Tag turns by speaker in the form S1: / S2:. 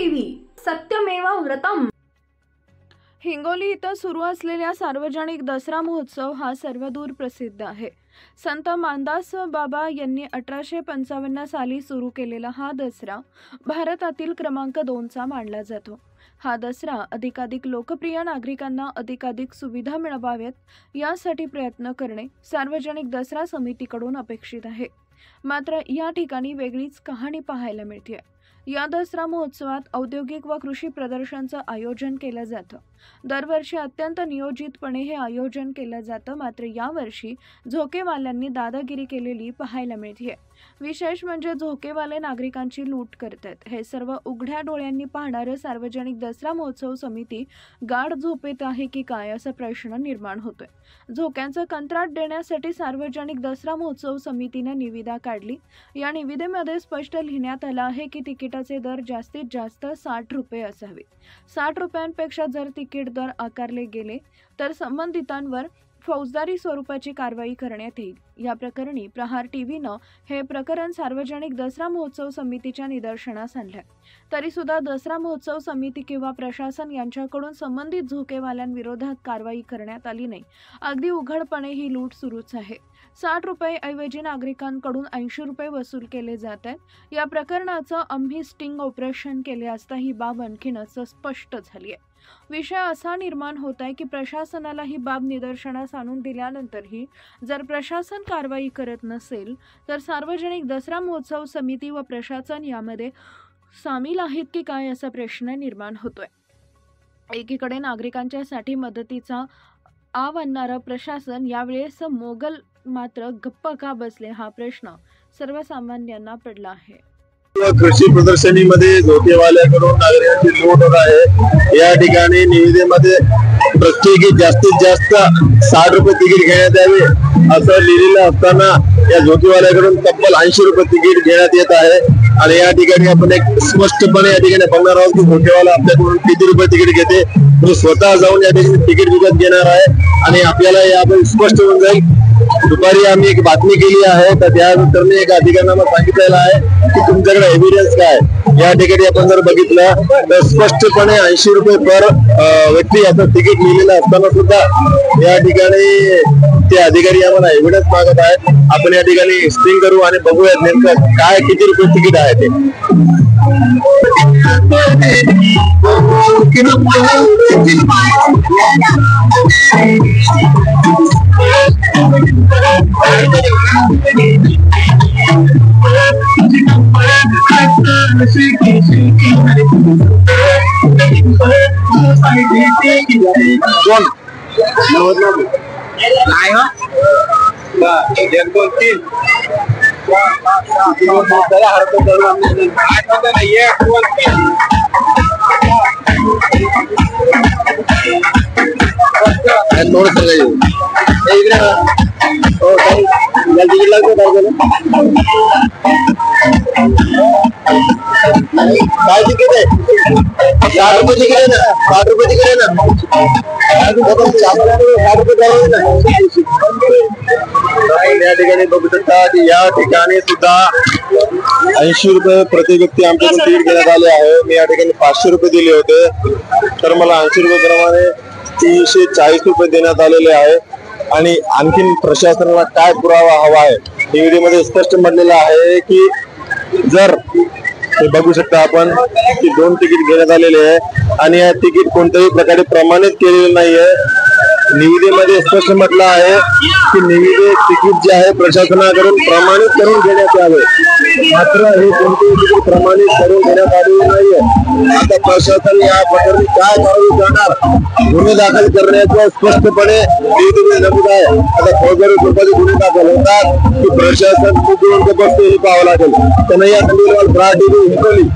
S1: TV सत्यमेव व्रतम।
S2: हिंगोली इथं सुरू असलेल्या सार्वजनिक दसरा महोत्सव हा सर्वदूर प्रसिद्ध आहे। संत मानदास बाबा यांनी 1855 साली सुरू केलेला हा दसरा भारतातील क्रमांक 2चा मानला जातो। हा दसरा अधिकाधिक लोकप्रिय, नागरिकांना अधिकाधिक सुविधा मिळवाव्यात यासाठी प्रयत्न करणे सार्वजनिक दसरा समितीकडून अपेक्षित आहे। मात्र या ठिकाणी वेगळीच कहाणी पाहायला मिळते। या दसरा महोत्सवात औद्योगिक व कृषी प्रदर्शनाचं आयोजन केलं जातं। दरवर्षी अत्यंत नियोजितपणे हे आयोजन केलं जातं, मात्र यावर्षी झोकेवाल्यांनी दादागिरी केलेली पाहायला मिळते। विशेष म्हणजे झोकेवाले नागरिकांची लूट करतात। हे सर्व उघड्या डोळ्यांनी पाहणारं सार्वजनिक दसरा महोत्सव समिती गाढ झोपेत आहे की काय असा प्रश्न निर्माण होतोय। झोक्यांचं कंत्राट देण्यासाठी सार्वजनिक दसरा महोत्सव समितीने निविदा काढली। या निविदेमध्ये स्पष्ट लिहिण्यात आलं आहे की तिकिटाचे दर जास्तीत जास्त 60 रुपये असावे। 60 रुपयांपेक्षा जर तिकीट दर आकारले गेले तर संबंधितांवर फौजदारी स्वरूपाची कारवाई करण्यात येईल। या प्रकरणी प्रहार टीव्हीनं हे प्रकरण सार्वजनिक दसरा महोत्सव समितीच्या निदर्शनास आणले। तरी सुद्धा दसरा महोत्सव समिती किंवा प्रशासन यांच्याकडून संबंधित झोकेवाल्यांविरोधात कारवाई करण्यात आली नाही। अगदी उघडपणे ही लूट सुरूच आहे। 60 रुपये ऐवजी नागरिकांकडून 80 रुपये वसूल केले जात आहेत। या प्रकरणाचं आम्ही स्टिंग ऑपरेशन केले असता ही बाब आणखीनच स्पष्ट झाली आहे। विषय असा निर्माण होत आहे की प्रशासनाला ही बाब निदर्शनास आणून दिल्यानंतरही जर प्रशासन कारवाई करत नसेल तर सार्वजनिक दसरा महोत्सव समिती व प्रशासन यामध्ये सामील आहेत की काय असा प्रश्न निर्माण होतोय। एकीकडे नागरिकांच्यासाठी मदतीचा आव आणणारं प्रशासन यावेळेस मोगल मात्र गप्प का बसले हा प्रश्न सर्वसामान्यांना पडला आहे।
S3: कृषी प्रदर्शनीमध्ये झोकेवाल्याकडून नागरिकांची लूट होत आहे। या ठिकाणी निविदेमध्ये प्रत्येकी जास्तीत जास्त 60 रुपये तिकीट घेण्यात यावे असं लिहिलेलं असताना या झोकेवाल्याकडून तब्बल 80 रुपये तिकीट घेण्यात येत आहे। आणि या ठिकाणी आपण एक स्पष्टपणे या ठिकाणी बघणार आहोत की झोकेवाला आपल्याकडून किती रुपये तिकीट घेते, तो स्वतः जाऊन या ठिकाणी तिकीट विकत घेणार आहे। आणि आपल्याला याबद्दल स्पष्ट होऊन जाईल। दुपारी आम्ही एक बातमी केली आहे, तर त्यानंतर एक अधिकाऱ्यांना सांगितलेलं आहे की तुमच्याकडे एव्हिडन्स काय। या ठिकाणी आपण जर बघितलं तर स्पष्टपणे 80 रुपये पर व्यक्ती याचं तिकीट लिहिलेलं असताना सुद्धा या ठिकाणी ते अधिकारी आम्हाला एव्हिडन्स मागत आहेत। आपण या ठिकाणी स्टिंग करू आणि बघूयात नेमकं काय किती रुपये तिकीट आहे ते। काय तिकीट आहे? 60 रुपये तिकीट आहे ना, 60 रुपये तिकीट आहे ना, 60 रुपये। या ठिकाणी बघू शकता की या ठिकाणी सुद्धा 80 रुपये प्रति व्यक्ती आमच्याकडून तिकीट घेण्यात आले आहे। मी या ठिकाणी 500 रुपये दिले होते, तर मला 80 रुपये प्रमाणे 340 रुपये देण्यात आलेले आहे। आणि आणखीन प्रशासनाला काय पुरावा हवा आहे, निविदेमध्ये स्पष्ट म्हटलेलं आहे की जर हे बघू शकता आपण की 2 तिकीट घेण्यात आलेले आहे आणि हे तिकीट कोणत्याही प्रकारे प्रमाणित केलेले नाहीये। निविदेमध्ये स्पष्ट म्हटलं आहे की निविदे तिकीट जे आहे प्रशासनाकडून प्रमाणित करून घेण्यात यावे, मात्र हे कोणतेही तिकीट प्रमाणित करून घेण्यात आलेले नाहीये। आता प्रशासन या प्रकरणी काय कारवाई करणार, गुन्हे दाखल करण्याचं स्पष्टपणे निविदेमध्ये नमूद आहे। आता फौजदारी स्वरूपाचे गुन्हे दाखल होतात की प्रशासन कुठून बसते हे पाहावं लागेल। त्यांना या हिंगोली।